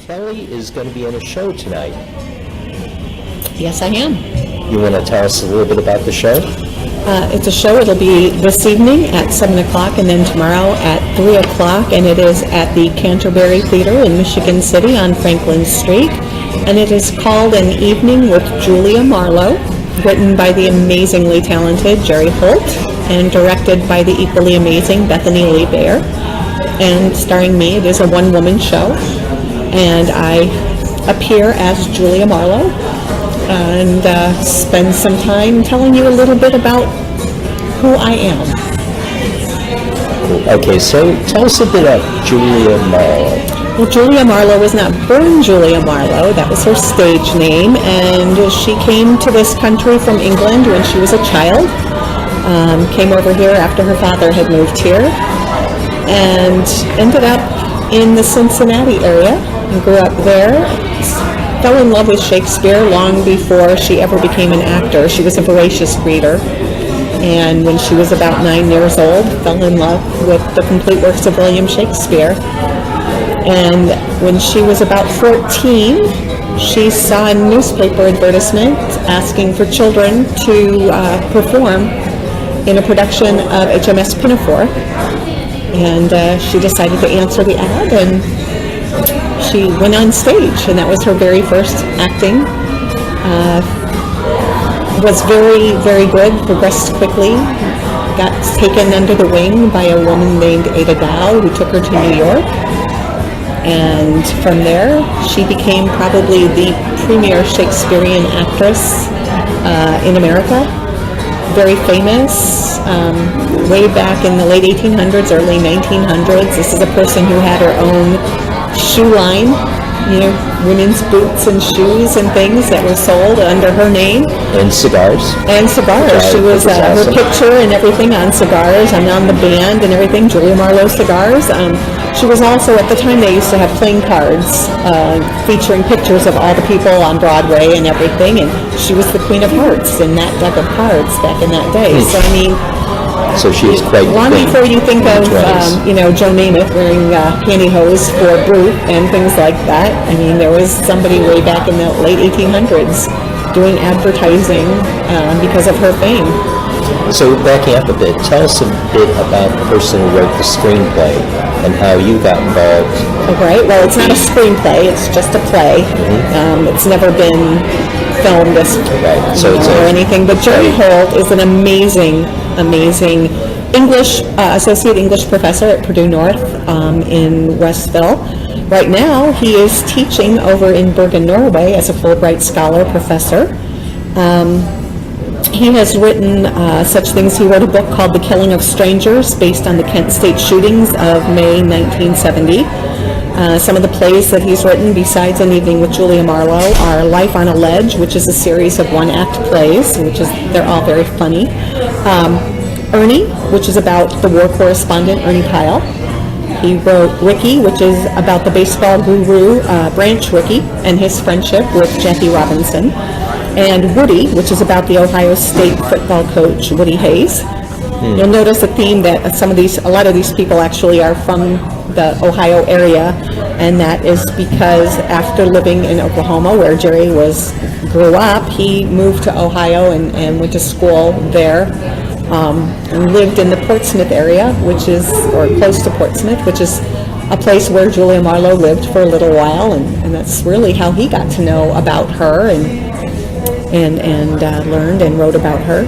Kelly is going to be in a show tonight. Yes, I am. You want to tell us a little bit about the show? It's a show. It'll be this evening at 7 o'clock and then tomorrow at 3 o'clock, and it is at the Canterbury Theater in Michigan City on Franklin Street. And it is called An Evening with Julia Marlowe, written by the amazingly talented Jerry Holt and directed by the equally amazing Bethany Lee Baer. And starring me, it is a one-woman show, and I appear as Julia Marlowe and spend some time telling you a little bit about who I am. Okay, so tell us a bit about Julia Marlowe. Well, Julia Marlowe was not born Julia Marlowe. That was her stage name, and she came to this country from England when she was a child. Came over here after her father had moved here, and ended up in the Cincinnati area and grew up there. Fell in love with Shakespeare long before she ever became an actor. She was a voracious reader, and when she was about 9 years old, fell in love with the complete works of William Shakespeare. And when she was about 14, she saw a newspaper advertisement asking for children to perform in a production of HMS Pinafore. And she decided to answer the ad, and she went on stage, and that was her very first acting. Was very, very good, progressed quickly, got taken under the wing by a woman named Ada Dow, who took her to New York. And from there, she became probably the premier Shakespearean actress in America. Very famous, way back in the late 1800s, early 1900s. This is a person who had her own shoe line, women's boots and shoes and things that were sold under her name. And cigars. And cigars. She was her picture and everything on cigars and on the band and everything, Julia Marlowe cigars. She was also, at the time, they used to have playing cards featuring pictures of all the people on Broadway and everything, and she was the Queen of Hearts in that deck of cards back in that day. So, I mean, so she was quite long before you think of, Joe Namath wearing pantyhose for Brute and things like that. I mean, there was somebody way back in the late 1800s doing advertising because of her fame. So backing up a bit, tell us a bit about the person who wrote the screenplay and how you got involved. Right. Well, it's not a screenplay; it's just a play. Mm-hmm. It's never been filmed as or anything. But Jerry Holt is an amazing English associate English professor at Purdue North in Westville. Right now, he is teaching over in Bergen, Norway, as a Fulbright Scholar professor. He has written such things. He wrote a book called The Killing of Strangers, based on the Kent State shootings of May 1970. Some of the plays that he's written, besides An Evening with Julia Marlowe, are Life on a Ledge, which is a series of one-act plays, they're all very funny. Ernie, which is about the war correspondent Ernie Pyle. He wrote Ricky, which is about the baseball guru Branch Rickey and his friendship with Jackie Robinson. And Woody, which is about the Ohio State football coach Woody Hayes. You'll notice a theme that a lot of these people actually are from the Ohio area, and that is because after living in Oklahoma, where Jerry grew up, he moved to Ohio and went to school there. And lived in the Portsmouth area, or close to Portsmouth, which is a place where Julia Marlowe lived for a little while, and that's really how he got to know about her and learned and wrote about her.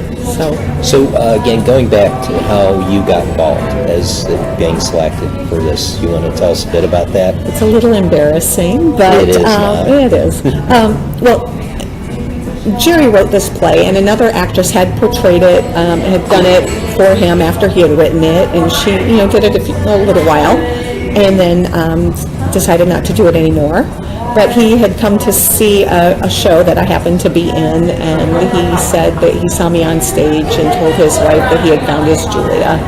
So again, going back to how you got involved as being selected for this, you want to tell us a bit about that? It's a little embarrassing, but it is. Well, Jerry wrote this play, and another actress had portrayed it, had done it for him after he had written it, and she, did it a little while, and then decided not to do it anymore. But he had come to see a show that I happened to be in, and he said that he saw me on stage and told his wife that he had found his Julia.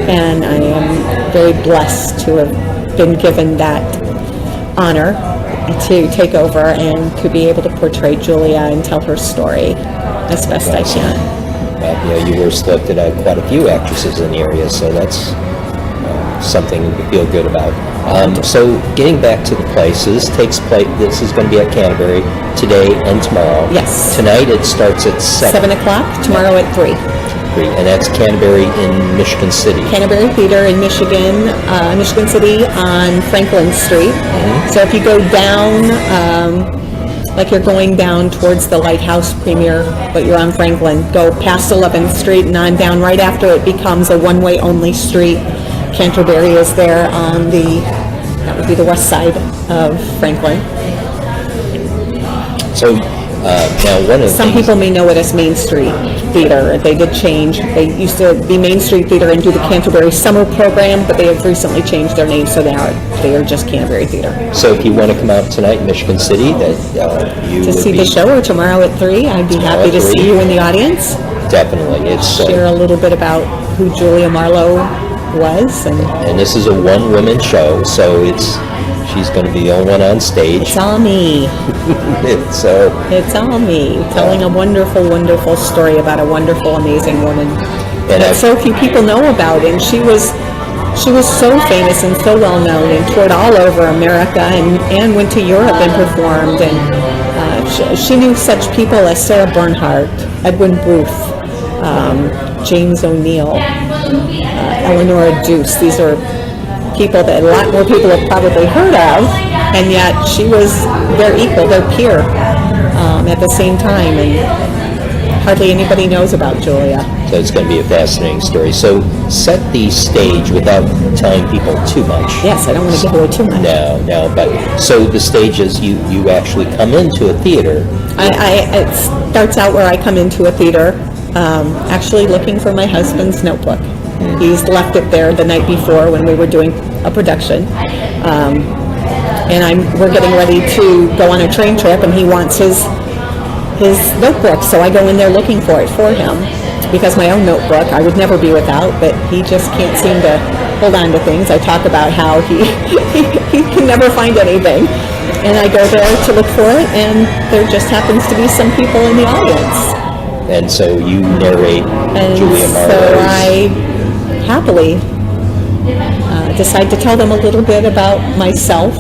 And I am very blessed to have been given that honor to take over and to be able to portray Julia and tell her story as best I can. You were selected out quite a few actresses in the area, so that's something to feel good about. So getting back to the places, this is going to be at Canterbury today and tomorrow. Yes. Tonight it starts at 7 o'clock, tomorrow at 3. And that's Canterbury in Michigan City. Canterbury Theater in Michigan, Michigan City on Franklin Street. So if you go down, like you're going down towards the Lighthouse Premier, but you're on Franklin, go past 11th Street and on down. Right after it becomes a one-way only street, Canterbury is there on that would be the west side of Franklin. So now one of the Some people may know it as Main Street Theater. They did change. They used to be Main Street Theater and do the Canterbury Summer Program, but they have recently changed their name, so they are just Canterbury Theater. So if you want to come out tonight in Michigan City, that you To would see be the show, or tomorrow at 3, I'd be happy to see you in the audience. definitely. It's Share a little bit about who Julia Marlowe was, and this is a one-woman show, so she's going to be the only one on stage. it's all me. So It's all me, telling a wonderful, wonderful story about a wonderful, amazing woman that so few people know about. And she was so famous and so well known and toured all over America and went to Europe and performed. And she knew such people as Sarah Bernhardt, Edwin Booth, James O'Neill, Eleanor Deuce. These are people that a lot more people have probably heard of, and yet she was their equal, their peer at the same time, and hardly anybody knows about Julia. So it's going to be a fascinating story. So set the stage without telling people too much. Yes, I don't want to give away too much. No, but so the stage is you actually come into a theater. It starts out where I come into a theater, actually looking for my husband's notebook. He's left it there the night before when we were doing a production. And we're getting ready to go on a train trip, and he wants his notebook, so I go in there looking for it for him, because my own notebook I would never be without, but he just can't seem to hold on to things. I talk about how he can never find anything, and I go there to look for it, and there just happens to be some people in the audience. And so you narrate Julia Marlowe's. So I happily decide to tell them a little bit about myself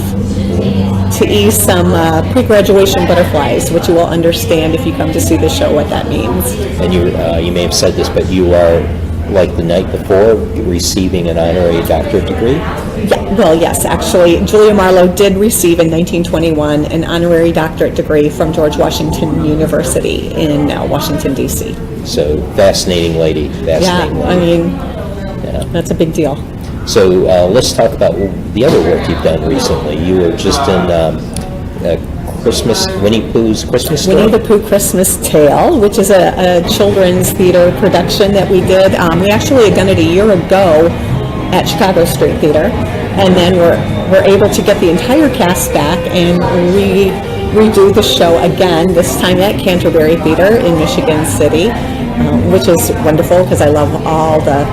to ease some pre-graduation butterflies, which you will understand if you come to see the show what that means. And you may have said this, but you are, like the night before, receiving an honorary doctorate degree? Yeah, well, yes, actually, Julia Marlowe did receive in 1921 an honorary doctorate degree from George Washington University in Washington, D.C. So, fascinating lady. That's a big deal. So let's talk about the other work you've done recently. You were just in Winnie Pooh's Christmas Story? Winnie the Pooh Christmas Tale, which is a children's theater production that we did. We actually had done it a year ago at Chicago Street Theater, and then we're able to get the entire cast back and redo the show again, this time at Canterbury Theater in Michigan City, which is wonderful because I love all the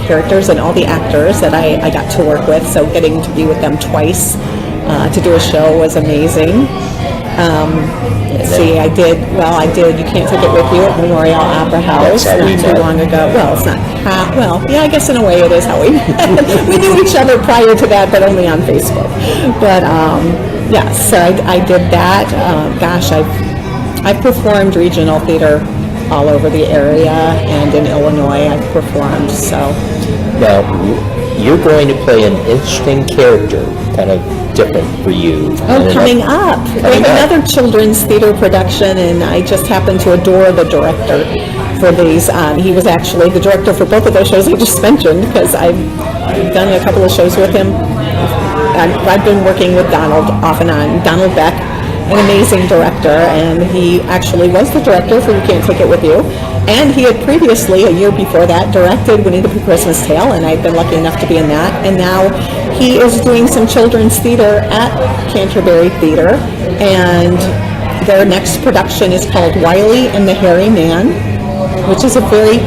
characters and all the actors that I got to work with, so getting to be with them twice to do a show was amazing. I did You Can't Take It With You at Memorial Opera House not too long ago. Well, it's not I guess in a way it is how we met. We knew each other prior to that, but only on Facebook. But so I did that. I've performed regional theater all over the area, and in Illinois I've performed, so. Now, you're going to play an interesting character, kind of different for you. Coming up. We have another children's theater production, and I just happen to adore the director for these. He was actually the director for both of those shows I just mentioned, because I've done a couple of shows with him. I've been working with Donald off and on. Donald Beck, an amazing director, and he actually was the director for You Can't Take It With You, and he had previously, a year before that, directed Winnie the Pooh Christmas Tale, and I'd been lucky enough to be in that, and now he is doing some children's theater at Canterbury Theater, and their next production is called Wiley and the Hairy Man, which is a very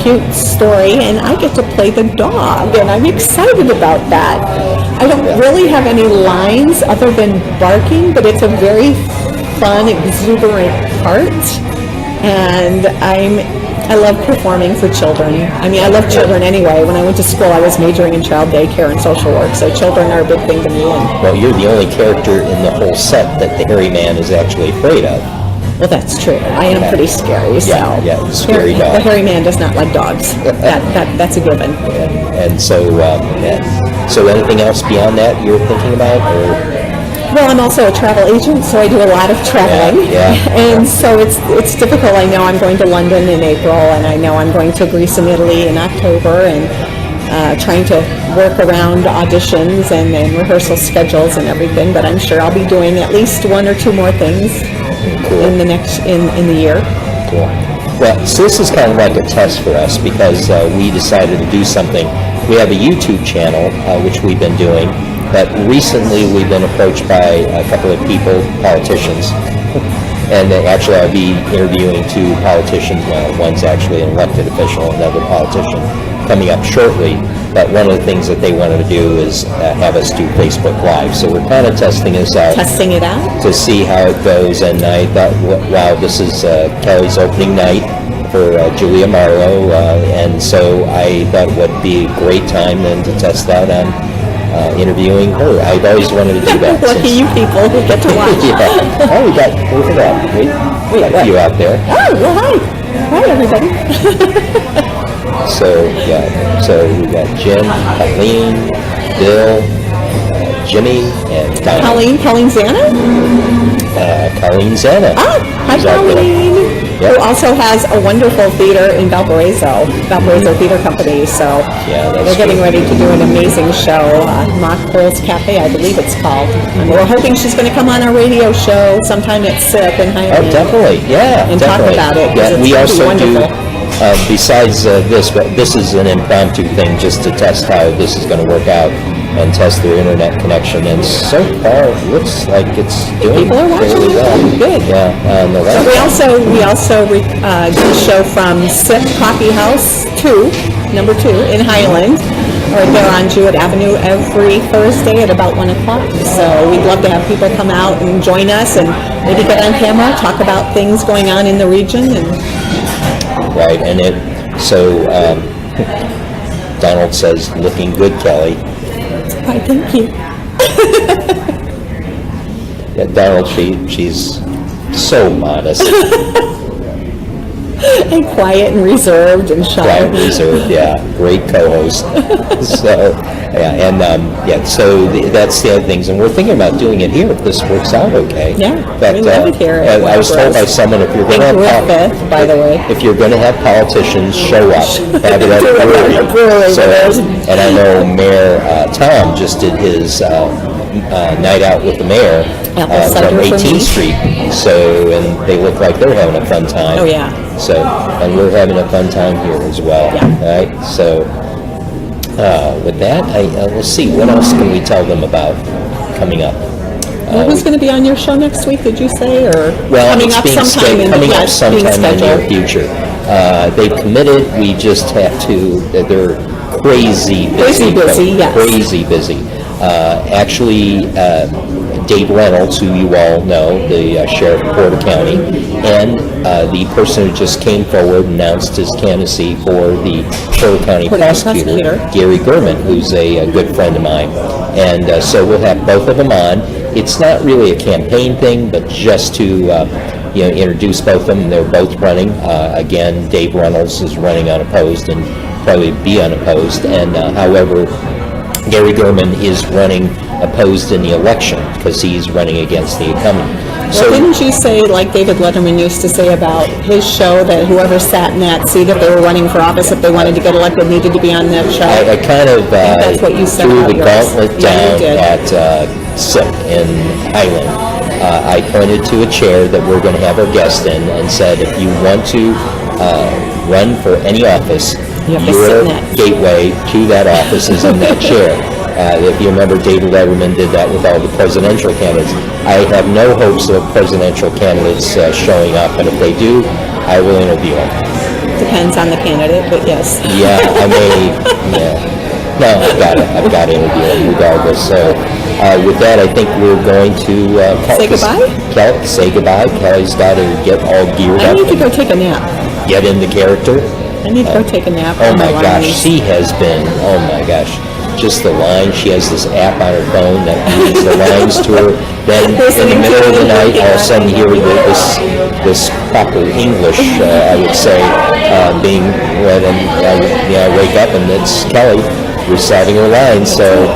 cute story, and I get to play the dog, and I'm excited about that. I don't really have any lines other than barking, but it's a very fun, exuberant part, and I'm I love performing for children. I mean, I love children anyway. When I went to school, I was majoring in child daycare and social work, so children are a big thing to me. And Well, you're the only character in the whole set that the hairy man is actually afraid of. well, that's true. I am pretty scary. So Yeah, scary dog. The hairy man does not like dogs. That's a given. And so, so anything else beyond that you're thinking about, or? Well, I'm also a travel agent, so I do a lot of traveling. Yeah. And so it's difficult. I know I'm going to London in April, and I know I'm going to Greece and Italy in October, and trying to work around auditions and rehearsal schedules and everything. But I'm sure I'll be doing at least one or two more things in the next in the year. Cool. Well, so this is kind of like a test for us because we decided to do something. We have a YouTube channel, which we've been doing, but recently we've been approached by a couple of people, politicians, and actually I'll be interviewing two politicians. Well, one's actually an elected official, another politician, coming up shortly. But one of the things that they wanted to do is have us do Facebook Live. So we're kind of testing this out. Testing it out? To see how it goes. And I thought, wow, this is Kelly's opening night for Julia Marlowe. And so I thought it would be a great time then to test out on interviewing her. I've always wanted to do that. Lucky you people who get to watch. Yeah. Oh, look at that. We got you out there. Oh, well, hi. Hi, everybody. So we got Jim, Colleen, Bill, Jimmy, and Donald. Colleen Zana? Colleen Zana. Oh, hi, Who's out there. Colleen. Yep. Who also has a wonderful theater in Valparaiso Theater Company. So Yeah, that's they're getting true. ready to do an amazing show, Mock Cole's Cafe, I believe it's called. And we're hoping she's going to come on our radio show sometime at SIP in Highland. Oh, definitely, yeah, And talk definitely. about it, 'cause Yeah, it's we gonna be also do, wonderful. besides this, but this is an impromptu thing just to test how this is going to work out and test their internet connection. And so far, it looks like it's doing People are watching fairly it. well. Good. Yeah, no, So we also do a show from SIP Coffee House 2, number 2, in Highland. Or they're on Jewett Avenue every Thursday at about 1 o'clock. So we'd love to have people come out and join us and maybe get on camera, talk about things going on in the region. And right, and Donald says, looking good, Kelly. why, thank you. Yeah, Donald, she's so modest. And quiet and reserved and shy. Quiet, reserved, yeah, great co-host. So, yeah, and so that's the other things, and we're thinking about doing it here if this works out okay. Yeah, But, we love it here at I was told by Wildrose. someone, if you're going to And have Griffith, by the way. if you're going to have politicians show up, have it at Do it a at brewery. a brewery, So, there's- and I know Mayor Tom just did his night out with the mayor Apple cider from for 18th me. Street. So, and they look like they're having a fun time. Oh, yeah. So, and we're having a fun time here as well. Yeah. Right? So, with that, we'll see. What else can we tell them about coming up? Well, who's going to be on your show next week, did you say? Or Well, coming it's up being sometime in coming up being sometime in the near scheduled. future. They've committed. We just have to. They're crazy busy. Busy, yes. Crazy busy. Actually, Dave Reynolds, who you all know, the sheriff of Porter County, and the person who just came forward and announced his candidacy for the Porter County prosecutor, Gary Gurman, who's a good friend of mine. And so we'll have both of them on. It's not really a campaign thing, but just to introduce both of them. They're both running. Again, Dave Reynolds is running unopposed and probably be unopposed. And however, Gary Gurman is running opposed in the election because he's running against the incumbent. Well, didn't you say, like David Letterman used to say about his show, that whoever sat in that seat, if they were running for office, if they wanted to get elected, needed to be on that show? I kind of that's what you said threw about the yours. gauntlet Yeah, you down did. at SIP in Highland. I pointed to a chair that we're going to have our guest in and said, if you want to run for any office, You have to sit your in that. gateway to that office is in that chair. If you remember, David Letterman did that with all the presidential candidates. I have no hopes of presidential candidates showing up, and if they do, I will interview them. Depends on the candidate, but yes. Yeah, I may, yeah. No, I've got to interview them regardless. So, with that, I think we're going to Say goodbye? Say goodbye. Kelly's got to get all geared I up. need to go take a nap. get in the character. I need to go take a nap. Oh on my gosh, lines. she has been, oh my gosh, just the lines. She has this app on her phone that reads the lines to her. Then in the Listening to middle of the it, night, all of a yeah. sudden hear this proper English, I would say, being read, and I wake up and it's Kelly reciting her lines. So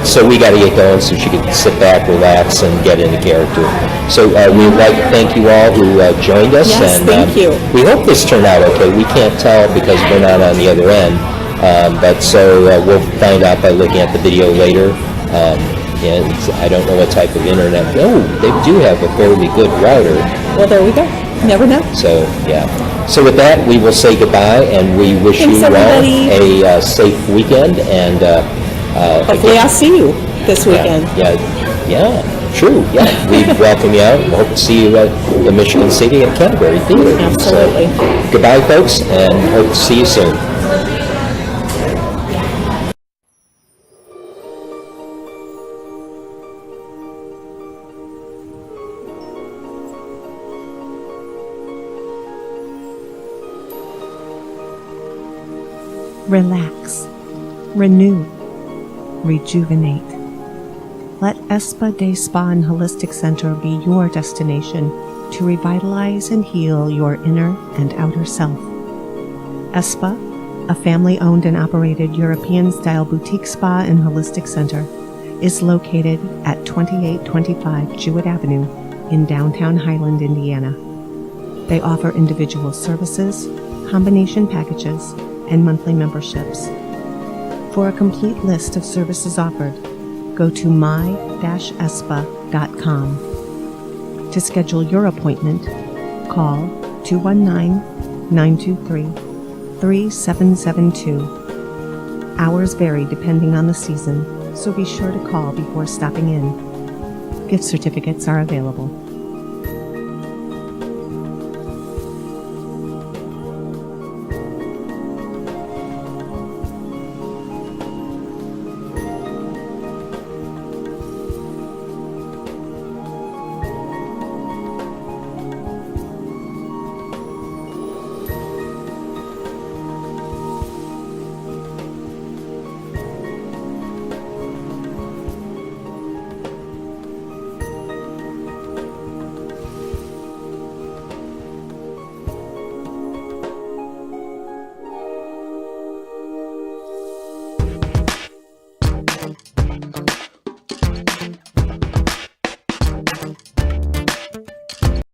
so we got to get going so she can sit back, relax, and get into character. So we'd like to thank you all who joined us. Yes, and thank you. we hope this turned out okay. We can't tell because we're not on the other end. But so we'll find out by looking at the video later. And I don't know what type of internet. Oh, they do have a fairly good router. Well, there we go. Never know. So, yeah. So with that, we will say goodbye, and we wish Thanks, you all everybody. a safe weekend. And Hopefully I'll see you this weekend. yeah, true. Yeah, we welcome you out. We hope to see you at the Michigan City at Canterbury Theater. Absolutely. So, goodbye, folks, and hope to see you soon. Relax, renew, rejuvenate. Let Espa Day Spa and Holistic Center be your destination to revitalize and heal your inner and outer self. Espa, a family-owned and operated European-style boutique spa and holistic center, is located at 2825 Jewett Avenue in downtown Highland, Indiana. They offer individual services, combination packages, and monthly memberships. For a complete list of services offered, go to my-espa.com. To schedule your appointment, call 219-923-3772. Hours vary depending on the season, so be sure to call before stopping in. Gift certificates are available.